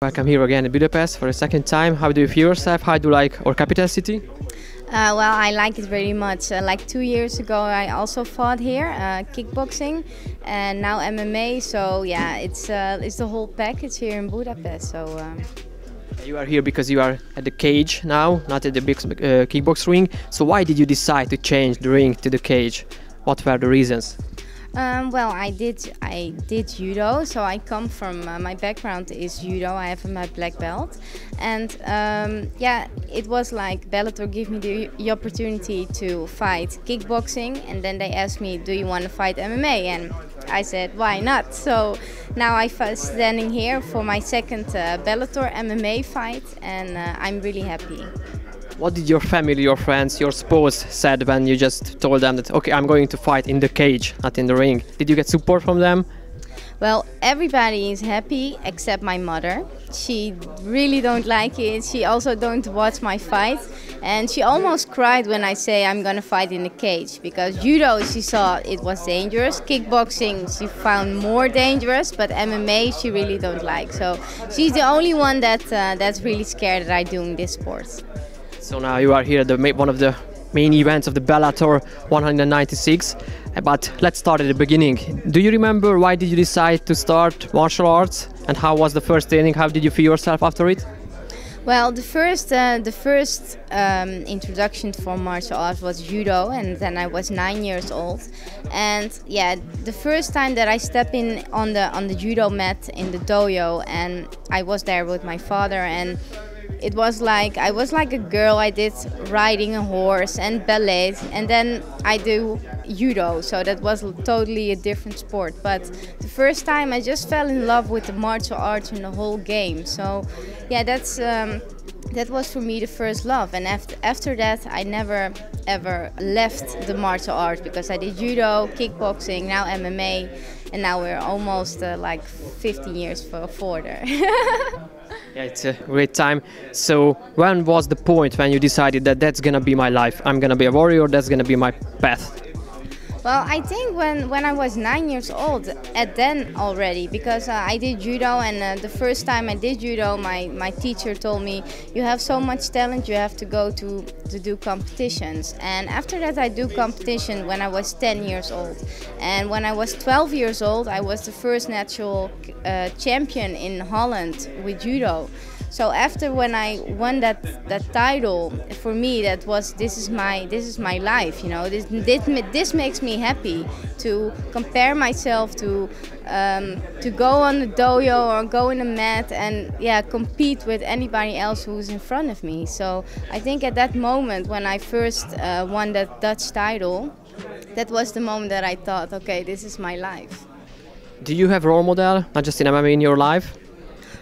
Welcome here again in Budapest for the second time. How do you feel yourself? How do you like our capital city? Well, I like it very much. Like 2 years ago, I also fought here, kickboxing, and now MMA. So yeah, it's the whole package here in Budapest. So. You are here because you are at the cage now, not at the big kickbox ring. So why did you decide to change the ring to the cage? What were the reasons? Well, I did judo, so I come from my background is judo. I have my black belt, and yeah, it was like Bellator gave me the opportunity to fight kickboxing, and then they asked me, "Do you want to fight MMA?" And I said, "Why not?" So now I'm standing here for my second Bellator MMA fight, and I'm really happy. What did your family, your friends, your spouse said when you just told them that, okay, I'm going to fight in the cage, not in the ring? Did you get support from them? Well, everybody is happy except my mother. She really don't like it. She also don't watch my fight, and she almost cried when I say I'm gonna fight in the cage, because judo she saw it was dangerous, kickboxing she found more dangerous, but MMA she really don't like. So she's the only one that's really scared that I doing this sport. So now you are here at one of the main events of the Bellator 196, but let's start at the beginning. Do you remember why did you decide to start martial arts, and how was the first training? How did you feel yourself after it? Well, the first introduction for martial arts was judo, and then I was 9 years old. And yeah, the first time that I stepped in on the judo mat in the dojo, and I was there with my father, and it was like I was like a girl. I did riding a horse and ballet, and then I do judo. So that was totally a different sport. But the first time I just fell in love with the martial arts and the whole game. So yeah, that was for me the first love. And after that, I never ever left the martial arts, because I did judo, kickboxing, now MMA, and now we're almost like 15 years further. Yeah, it's a great time. So when was the point when you decided that that's gonna be my life? I'm gonna be a warrior, that's gonna be my path? Well, I think when I was 9 years old, at then already, because I did judo, and the first time I did judo, my teacher told me, you have so much talent, you have to go to do competitions. And after that I do competition when I was 10 years old. And when I was 12 years old, I was the first national champion in Holland with judo. So after when I won that title, for me this is my life, you know. This makes me happy to compare myself to go on the dojo or go in the mat and yeah, compete with anybody else who's in front of me. So I think at that moment when I first won that Dutch title, that was the moment that I thought, okay, this is my life. Do you have a role model, not just in MMA, in your life?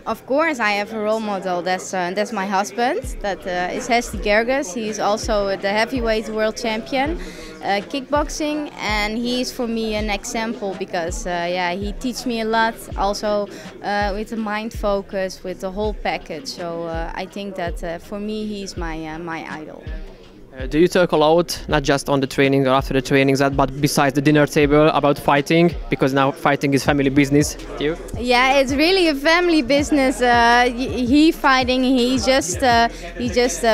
Of course, I have a role model. That's my husband. That is Hesti Gerges. He's also the heavyweight world champion, kickboxing, and he's for me an example because yeah, he teaches me a lot. Also with the mind focus, with the whole package. So I think that for me, he's my idol. Do you talk a lot, not just on the training or after the trainings, but besides the dinner table, about fighting? Because now fighting is family business. Do you? Yeah, it's really a family business. He fighting. He just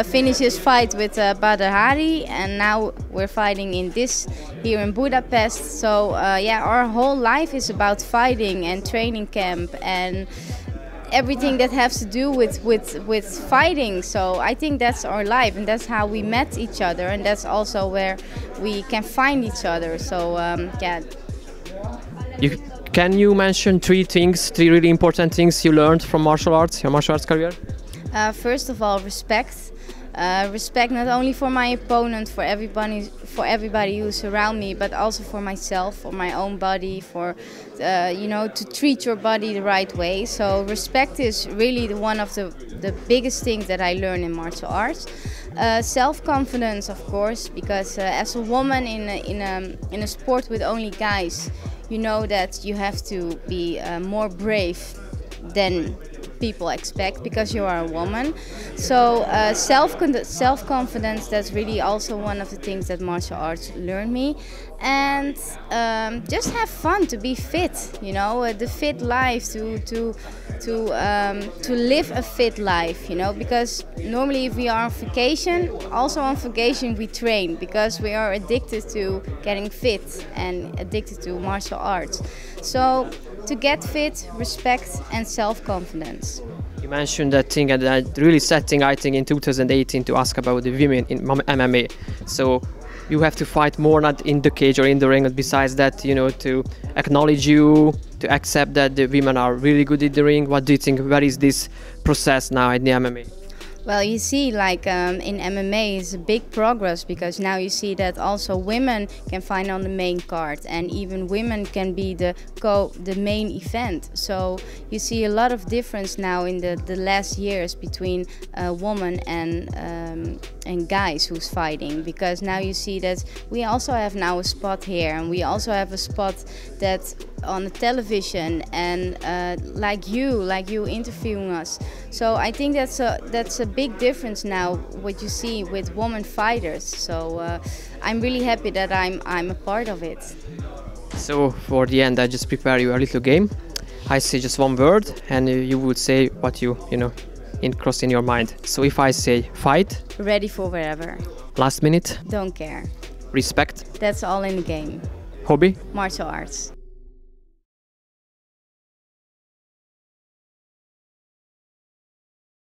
finished his fight with Badr Hari, and now we're fighting here in Budapest. So yeah, our whole life is about fighting and training camp and everything that has to do with fighting. So I think that's our life, and that's how we met each other, and that's also where we can find each other. So yeah. Can you mention three really important things you learned from martial arts, your martial arts career? First of all, respect. Respect not only for my opponent, for everybody who's around me, but also for myself, for my own body, for you know, to treat your body the right way. So respect is really one of the biggest things that I learned in martial arts. Self-confidence, of course, because as a woman in a sport with only guys, you know that you have to be more brave than people expect because you are a woman. So self-confidence, that's really also one of the things that martial arts learned me. And just have fun, to be fit, you know, the fit life, to live a fit life, you know, because normally if we are on vacation, also on vacation we train because we are addicted to getting fit and addicted to martial arts. So to get fit, respect and self-confidence. You mentioned that thing, and that really sad thing, I think, in 2018 to ask about the women in MMA. So you have to fight more, not in the cage or in the ring, but besides that, you know, to acknowledge you, to accept that the women are really good in the ring. What do you think, where is this process now in the MMA? Well, you see, like in MMA is a big progress because now you see that also women can fight on the main card, and even women can be the main event. So you see a lot of difference now in the last years between women and guys who's fighting, because now you see that we also have now a spot here, and we also have a spot that on the television, and like you interviewing us. So I think that's a big difference now what you see with women fighters. So I'm really happy that I'm a part of it. So for the end, I just prepare you a little game. I say just one word, and you would say what you know cross in your mind. So if I say fight, ready for wherever. Last minute, don't care. Respect, That's all in the game. Hobby, Martial arts.